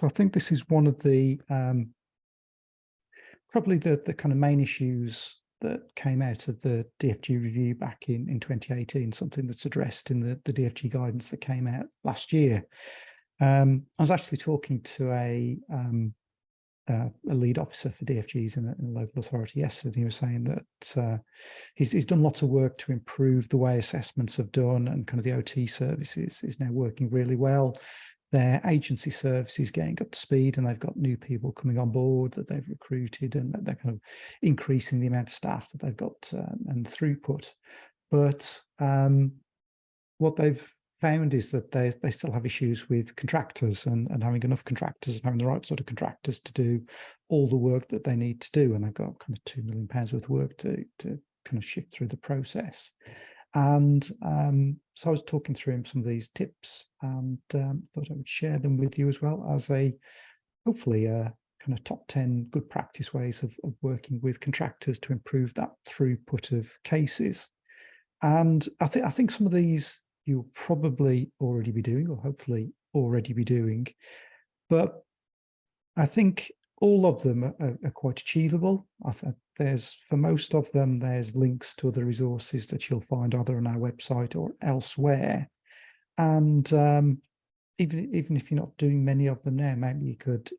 So I think this is one of the probably the kind of main issues that came out of the DFG review back in 2018, something that's addressed in the DFG guidance that came out last year. I was actually talking to a lead officer for DFGs in a local authority yesterday. He was saying that he's done lots of work to improve the way assessments have done, and kind of the OT services is now working really well. Their agency service is getting up to speed, and they've got new people coming on board that they've recruited, and that they're kind of increasing the amount of staff that they've got and throughput. But what they've found is that they still have issues with contractors and having enough contractors and having the right sort of contractors to do all the work that they need to do. And they've got kind of £2 million worth of work to kind of shift through the process. And so I was talking through him some of these tips, and thought I would share them with you as well as hopefully a kind of top 10 good practice ways of working with contractors to improve that throughput of cases. And I think some of these you'll probably already be doing, or hopefully already be doing, but I think all of them are quite achievable. I think for most of them, there's links to other resources that you'll find either on our website or elsewhere. And even if you're not doing many of them now, maybe you could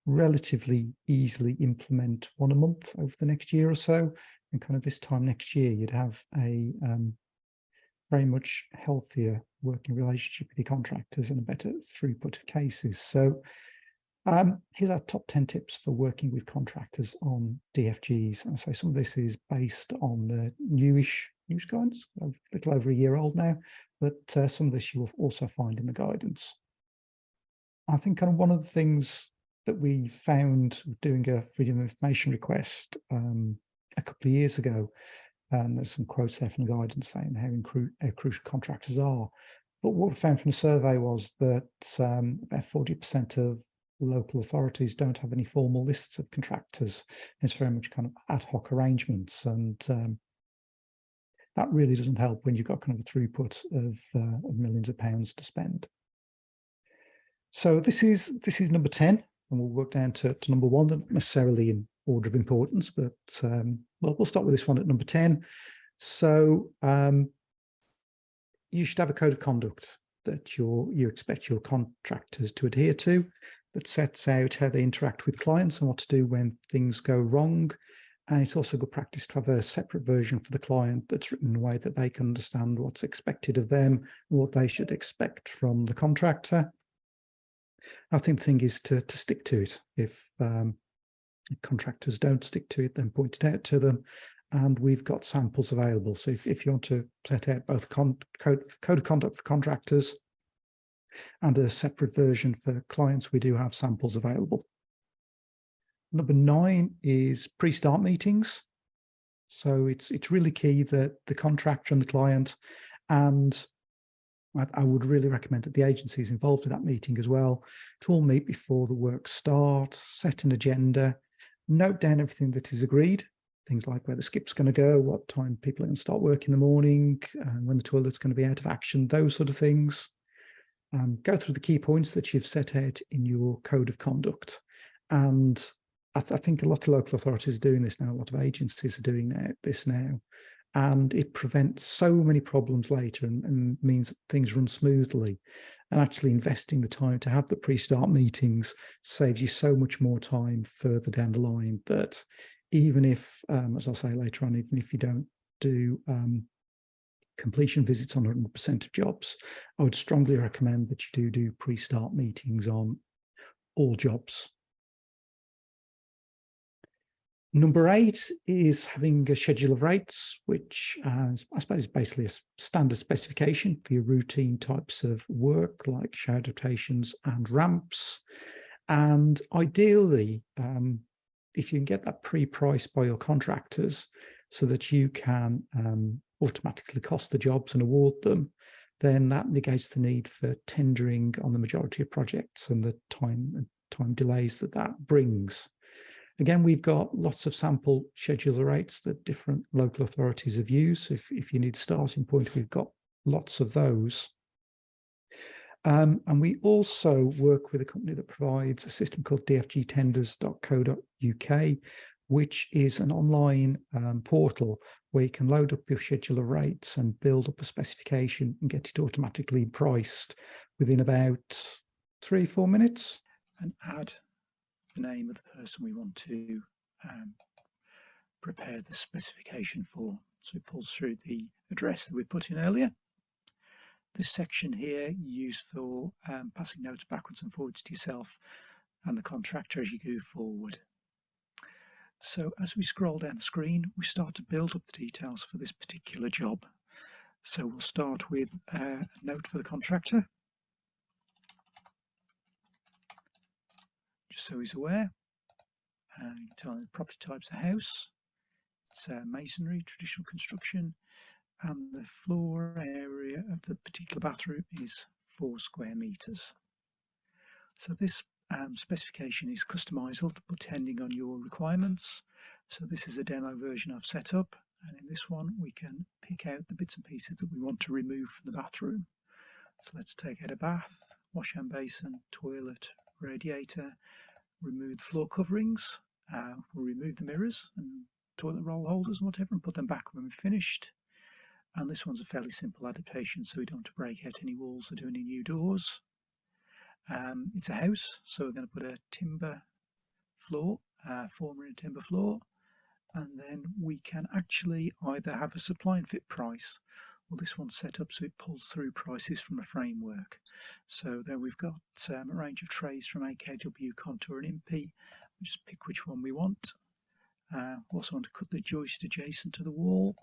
relatively easily implement one a month over the next year or so. And kind of this time next year, you'd have a very much healthier working relationship with your contractors and a better throughput of cases. So here's our top 10 tips for working with contractors on DFGs. And so some of this is based on the newish news guidance, a little over a year old now, but some of this you will also find in the guidance. I think kind of one of the things that we found doing a freedom of information request a couple of years ago, and there's some quotes there from the guidance saying how crucial contractors are. But what we found from the survey was that about 40% of local authorities don't have any formal lists of contractors. It's very much kind of ad hoc arrangements, and that really doesn't help when you've got kind of a throughput of millions of pounds to spend. So this is number 10, and we'll work down to number 1, not necessarily in order of importance, but well, we'll start with this one at number 10. So you should have a code of conduct that you expect your contractors to adhere to, that sets out how they interact with clients and what to do when things go wrong. And it's also good practice to have a separate version for the client that's written in a way that they can understand what's expected of them and what they should expect from the contractor. I think the thing is to stick to it. If contractors don't stick to it, then point it out to them. And we've got samples available. So if you want to set out both code of conduct for contractors and a separate version for clients, we do have samples available. Number 9 is pre-start meetings. So it's really key that the contractor and the client, and I would really recommend that the agency is involved in that meeting as well, to all meet before the work starts, set an agenda, note down everything that is agreed, things like where the skip's going to go, what time people are going to start work in the morning, when the toilet's going to be out of action, those sort of things. Go through the key points that you've set out in your code of conduct. And I think a lot of local authorities are doing this now, a lot of agencies are doing this now, and it prevents so many problems later and means that things run smoothly. And actually investing the time to have the pre-start meetings saves you so much more time further down the line, that even if, as I'll say later on, even if you don't do completion visits on 100% of jobs, I would strongly recommend that you do pre-start meetings on all jobs. Number 8 is having a schedule of rates, which I suppose is basically a standard specification for your routine types of work like shower adaptations and ramps. And ideally, if you can get that pre-priced by your contractors so that you can automatically cost the jobs and award them, then that negates the need for tendering on the majority of projects and the time delays that brings. Again, we've got lots of sample schedule rates that different local authorities have used. If you need a starting point, we've got lots of those. And we also work with a company that provides a system called dfgtenders.co.uk, which is an online portal where you can load up your schedule of rates and build up a specification and get it automatically priced within about 3-4 minutes. And add the name of the person we want to prepare the specification for. So it pulls through the address that we put in earlier. This section here you use for passing notes backwards and forwards to yourself and the contractor as you go forward. So as we scroll down the screen, we start to build up the details for this particular job. So we'll start with a note for the contractor, just so he's aware. You can tell him the property type's a house, it's masonry, traditional construction, and the floor area of the particular bathroom is 4 square meters. So this specification is customizable depending on your requirements. So this is a demo version I've set up, and in this one we can pick out the bits and pieces that we want to remove from the bathroom. So let's take out a bath, wash hand basin, toilet, radiator, remove the floor coverings, we'll remove the mirrors and toilet roll holders and whatever and put them back when we're finished. And this one's a fairly simple adaptation, so we don't have to break out any walls or do any new doors. It's a house, so we're going to put a timber floor, former in a timber floor, and then we can actually either have a supply and fit price, or this one's set up so it pulls through prices from a framework. So there we've got a range of trays from AKW, Contour and Impy. We'll just pick which one we want. We also want to cut the joist adjacent to the wall.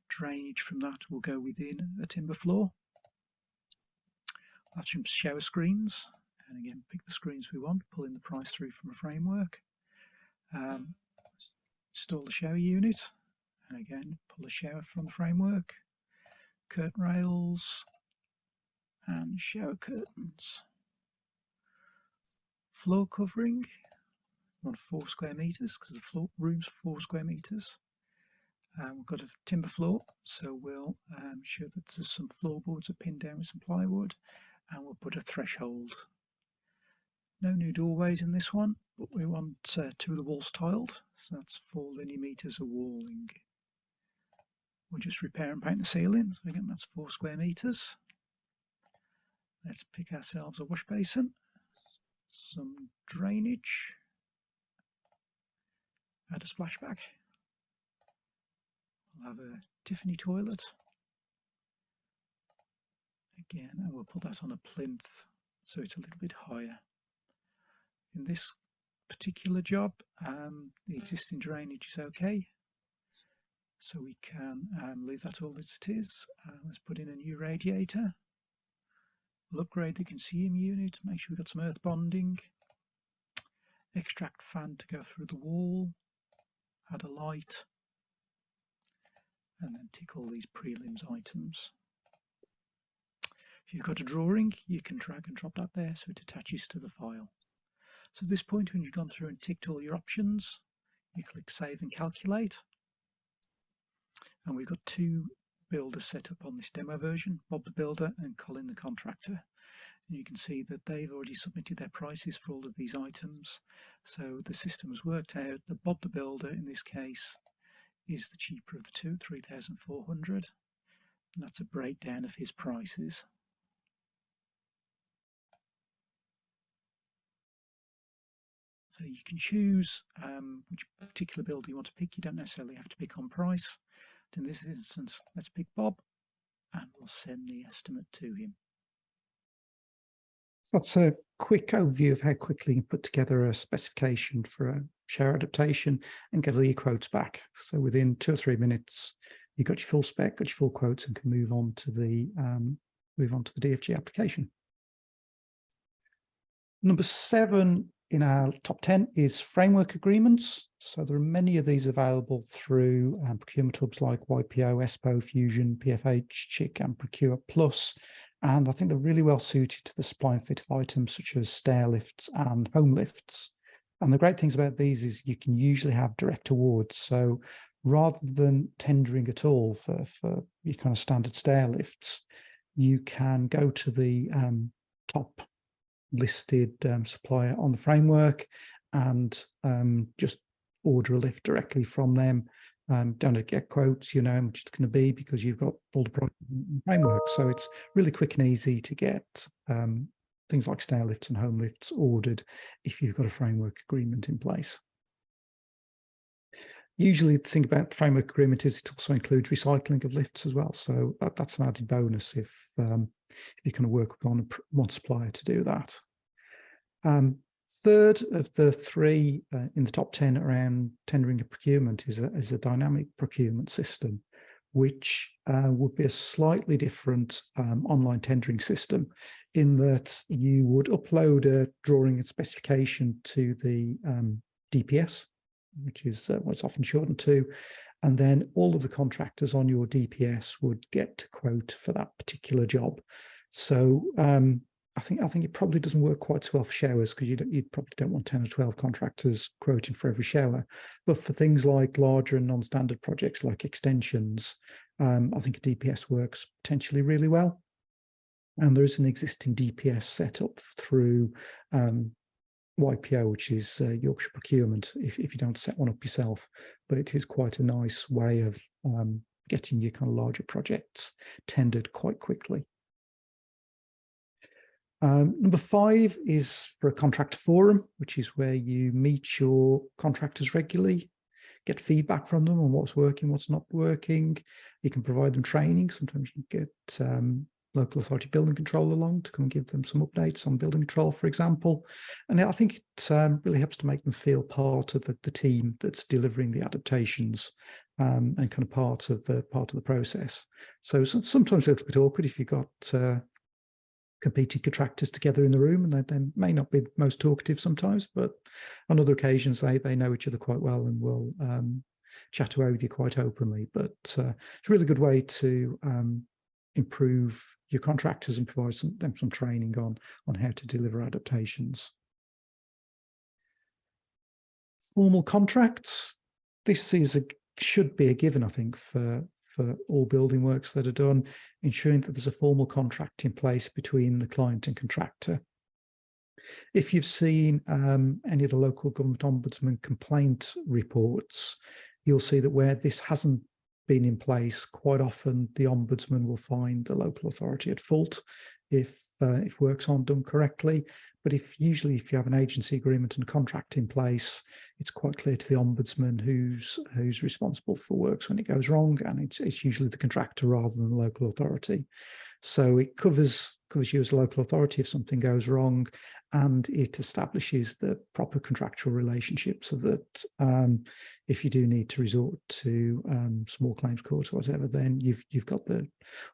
Drainage from that will go within a timber floor. That's from shower screens, and again pick the screens we want, pulling the price through from a framework. Install the shower unit, and again pull the shower from the framework. Curtain rails and shower curtains. Floor covering, we want 4 square meters because the floor room's 4 square meters. We've got a timber floor, so we'll show that there's some floorboards are pinned down with some plywood, and we'll put a threshold. No new doorways in this one, but we want 2 of the walls tiled, so that's 4 linear meters of walling. We'll just repair and paint the ceiling, so again that's 4 square meters. Let's pick ourselves a wash basin, some drainage, add a splashback. We'll have a Tiffany toilet again, and we'll put that on a plinth so it's a little bit higher. In this particular job, the existing drainage is okay, so we can leave that all as it is. Let's put in a new radiator. We'll upgrade the consumer unit, make sure we've got some earth bonding, extract fan to go through the wall, add a light, and then tick all these prelims items. If you've got a drawing, you can drag and drop that there so it attaches to the file. So at this point, when you've gone through and ticked all your options, you click Save and Calculate. And we've got 2 builders set up on this demo version, Bob the Builder and Colin the Contractor. And you can see that they've already submitted their prices for all of these items. So the system has worked out that Bob the Builder, in this case, is the cheaper of the 2, 3,400, and that's a breakdown of his prices. So you can choose which particular builder you want to pick. You don't necessarily have to pick on price. But in this instance, let's pick Bob, and we'll send the estimate to him. So that's a quick overview of how quickly you can put together a specification for a shower adaptation and get all your quotes back. So within 2 or 3 minutes, you've got your full spec, got your full quotes, and can move on to the DFG application. Number 7 in our top 10 is framework agreements. So there are many of these available through procurement hubs like YPO, ESPO, Fusion, PFH, CHIC, and Procure Plus. And I think they're really well suited to the supply and fit of items such as stair lifts and home lifts. And the great things about these is you can usually have direct awards. So rather than tendering at all for your kind of standard stair lifts, you can go to the top listed supplier on the framework and just order a lift directly from them. Don't get quotes, you know how much it's going to be because you've got all the product in the framework. So it's really quick and easy to get things like stair lifts and home lifts ordered if you've got a framework agreement in place. Usually the thing about the framework agreement is it also includes recycling of lifts as well. So that's an added bonus if you kind of work with one supplier to do that. Third of the three in the top 10 around tendering and procurement is a dynamic procurement system, which would be a slightly different online tendering system in that you would upload a drawing and specification to the DPS, which is what it's often shortened to, and then all of the contractors on your DPS would get to quote for that particular job. So I think it probably doesn't work quite so well for showers because you probably don't want 10 or 12 contractors quoting for every shower. But for things like larger and non-standard projects like extensions, I think a DPS works potentially really well. And there is an existing DPS set up through YPO, which is Yorkshire Procurement, if you don't set one up yourself. But it is quite a nice way of getting your kind of larger projects tendered quite quickly. Number 5 is for a contractor forum, which is where you meet your contractors regularly, get feedback from them on what's working, what's not working. You can provide them training. Sometimes you get local authority building control along to come and give them some updates on building control, for example. And I think it really helps to make them feel part of the team that's delivering the adaptations and kind of part of the process. So sometimes a little bit awkward if you've got competing contractors together in the room, and they may not be most talkative sometimes, but on other occasions they know each other quite well and will chat away with you quite openly. But it's a really good way to improve your contractors and provide them some training on how to deliver adaptations. Formal contracts. This should be a given, I think, for all building works that are done, ensuring that there's a formal contract in place between the client and contractor. If you've seen any of the local government ombudsman complaint reports, you'll see that where this hasn't been in place, quite often the ombudsman will find the local authority at fault if works aren't done correctly. But usually if you have an agency agreement and a contract in place, it's quite clear to the ombudsman who's responsible for works when it goes wrong, and it's usually the contractor rather than the local authority. So it covers you as a local authority if something goes wrong, and it establishes the proper contractual relationship so that if you do need to resort to small claims court or whatever, then you've got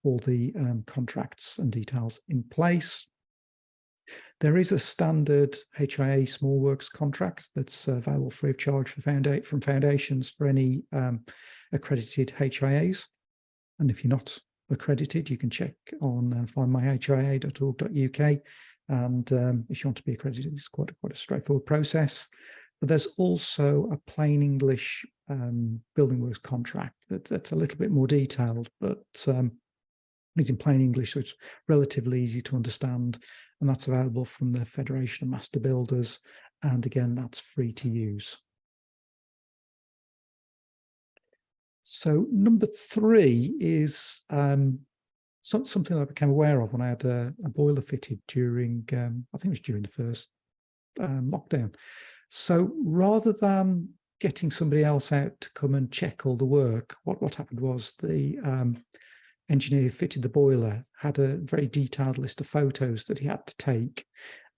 all the contracts and details in place. There is a standard HIA small works contract that's available free of charge from foundations for any accredited HIAs. And if you're not accredited, you can check on findmyhia.org.uk. And if you want to be accredited, it's quite a straightforward process. But there's also a plain English building works contract that's a little bit more detailed, but it's in plain English, so it's relatively easy to understand. And that's available from the Federation of Master Builders. And again, that's free to use. So number 3 is something that I became aware of when I had a boiler fitted during, I think it was during the first lockdown. So rather than getting somebody else out to come and check all the work, what happened was the engineer who fitted the boiler had a very detailed list of photos that he had to take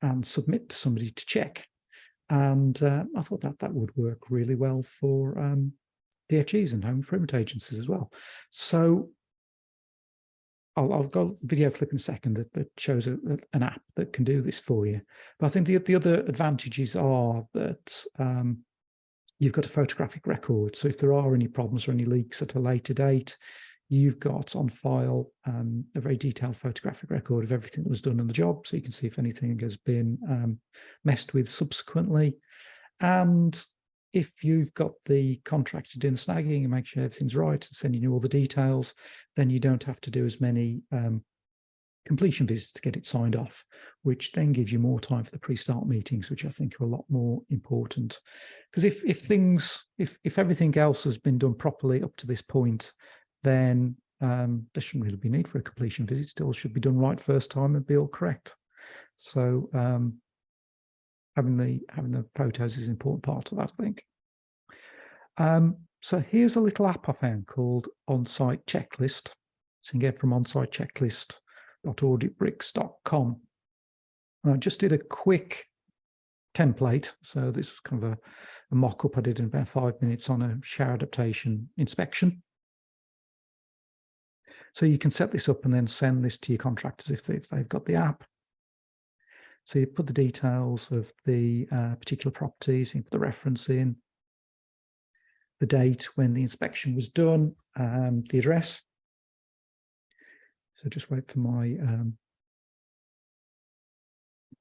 and submit to somebody to check. And I thought that would work really well for DFGs and home improvement agencies as well. So I've got a video clip in a second that shows an app that can do this for you. But I think the other advantages are that you've got a photographic record. So if there are any problems or any leaks at a later date, you've got on file a very detailed photographic record of everything that was done on the job. So you can see if anything has been messed with subsequently. And if you've got the contractor doing the snagging and make sure everything's right and sending you all the details, then you don't have to do as many completion visits to get it signed off, which then gives you more time for the pre-start meetings, which I think are a lot more important. Because if everything else has been done properly up to this point, then there shouldn't really be need for a completion visit. It all should be done right first time and be all correct. So having the photos is an important part of that, I think. So here's a little app I found called On-Site Checklist. So you can get from onsitechecklist.auditbricks.com. And I just did a quick template. So this was kind of a mock-up I did in about 5 minutes on a shower adaptation inspection. So you can set this up and then send this to your contractors if they've got the app. So you put the details of the particular properties, you put the reference in, the date when the inspection was done, the address. So just wait for my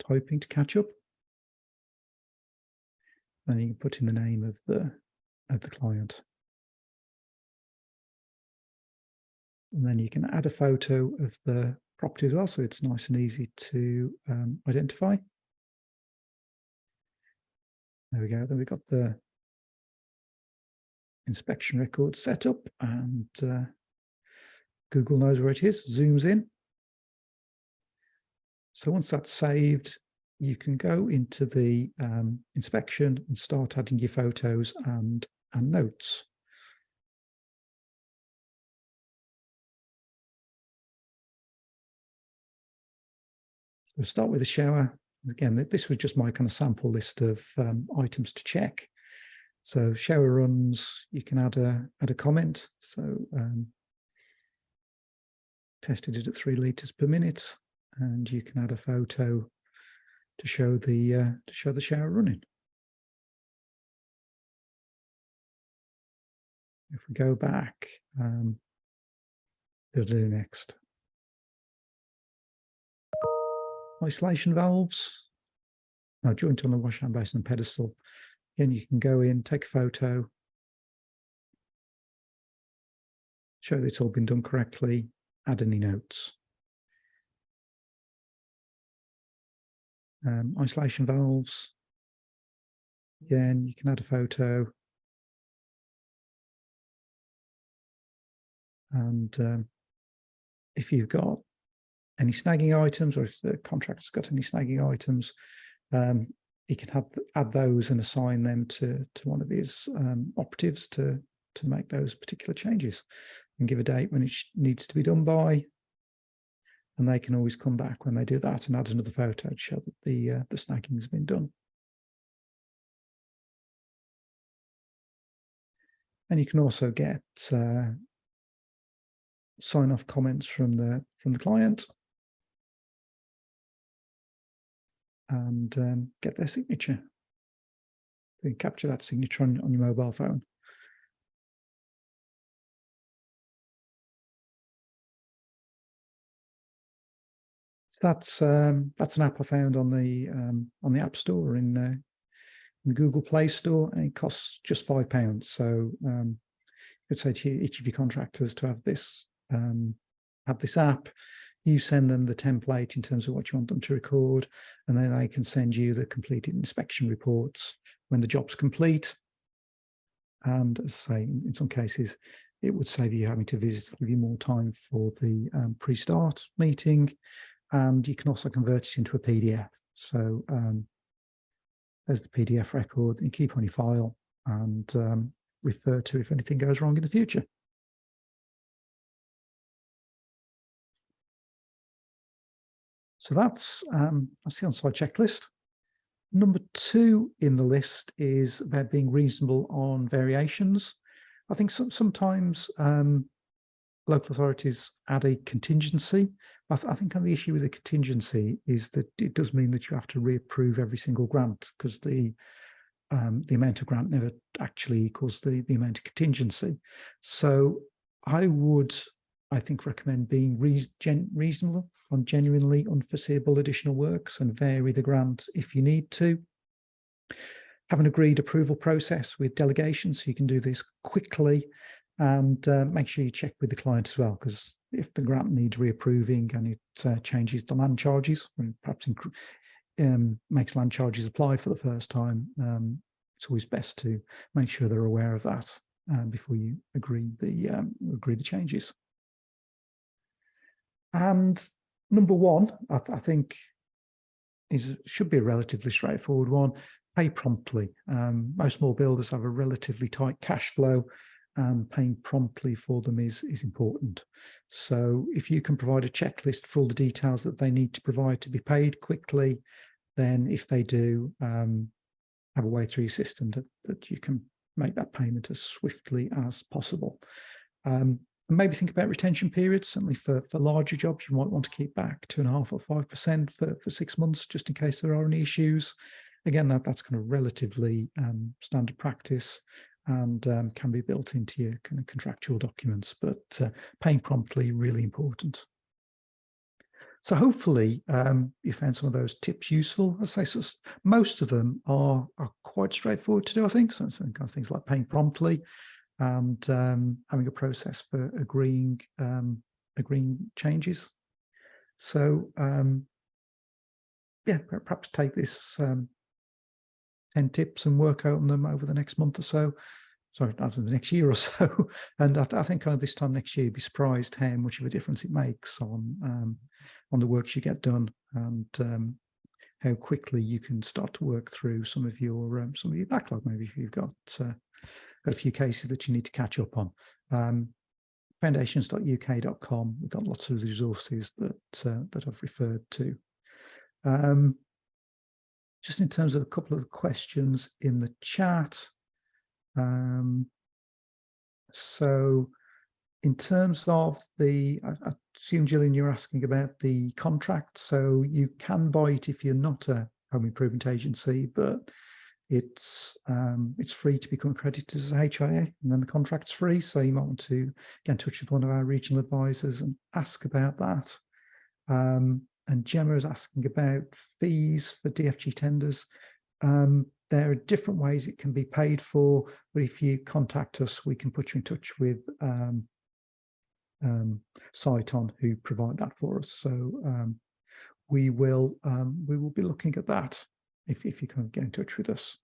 typing to catch up. Then you can put in the name of the client. And then you can add a photo of the property as well, so it's nice and easy to identify. There we go. Then we've got the inspection record set up, and Google knows where it is, zooms in. So once that's saved, you can go into the inspection and start adding your photos and notes. So start with the shower. Again, this was just my kind of sample list of items to check. So shower runs, you can add a comment. So tested it at 3 litres per minute, and you can add a photo to show the shower running. If we go back, it'll do next. Isolation valves. Now, joint on the washhand basin and pedestal. Again, you can go in, take a photo, show that it's all been done correctly, add any notes. Isolation valves. Again, you can add a photo. And if you've got any snagging items, or if the contractor's got any snagging items, he can add those and assign them to one of his operatives to make those particular changes, and give a date when it needs to be done by. And they can always come back when they do that and add another photo to show that the snagging has been done. And you can also get sign-off comments from the client, and get their signature. You can capture that signature on your mobile phone. So that's an app I found on the App Store in Google Play Store, and it costs just £5. So I'd say to each of your contractors to have this app. You send them the template in terms of what you want them to record, and then they can send you the completed inspection reports when the job's complete. And as I say, in some cases, it would save you having to visit, give you more time for the pre-start meeting, and you can also convert it into a PDF. So there's the PDF record, and keep on your file and refer to if anything goes wrong in the future. So that's the on-site checklist. Number 2 in the list is about being reasonable on variations. I think sometimes local authorities add a contingency. I think the issue with the contingency is that it does mean that you have to reapprove every single grant, because the amount of grant never actually equals the amount of contingency. So I think recommend being reasonable on genuinely unforeseeable additional works, and vary the grant if you need to. Have an agreed approval process with delegation, so you can do this quickly, and make sure you check with the client as well, because if the grant needs reapproving and it changes the land charges, and perhaps makes land charges apply for the first time, it's always best to make sure they're aware of that before you agree the changes. And number one, I think should be a relatively straightforward one. Pay promptly. Most small builders have a relatively tight cash flow, and paying promptly for them is important. So if you can provide a checklist for all the details that they need to provide to be paid quickly, then if they do, have a way through your system that you can make that payment as swiftly as possible. And maybe think about retention periods. Certainly for larger jobs, you might want to keep back 2.5 or 5% for 6 months, just in case there are any issues. Again, that's kind of relatively standard practice, and can be built into your kind of contractual documents, but paying promptly, really important. So hopefully you found some of those tips useful. As I say, most of them are quite straightforward to do, I think. So kind of things like paying promptly, and having a process for agreeing changes. So yeah, perhaps take this 10 tips and work out on them over the next month or so. Sorry, over the next year or so. And I think kind of this time next year, you'd be surprised how much of a difference it makes on the works you get done, and how quickly you can start to work through some of your backlog. Maybe if you've got a few cases that you need to catch up on. Foundations.uk.com. We've got lots of resources that I've referred to. Just in terms of a couple of the questions in the chat. So in terms of I assume, Gillian, you're asking about the contract. So you can buy it if you're not a home improvement agency, but it's free to become accredited as a HIA, and then the contract's free. So you might want to get in touch with one of our regional advisors and ask about that. And Gemma is asking about fees for DFG tenders. There are different ways it can be paid for, but if you contact us, we can put you in touch with Sciton, who provide that for us. So we will be looking at that if you can get in touch with us.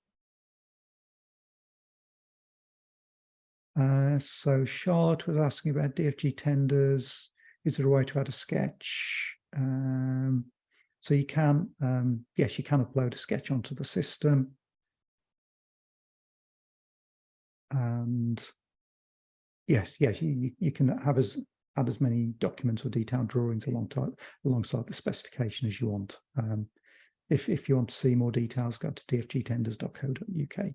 So Charlotte was asking about DFG tenders. Is there a way to add a sketch? So you can, yes, you can upload a sketch onto the system. And yes, you can add as many documents or detailed drawings alongside the specification as you want. If you want to see more details, go to dfgtenders.co.uk.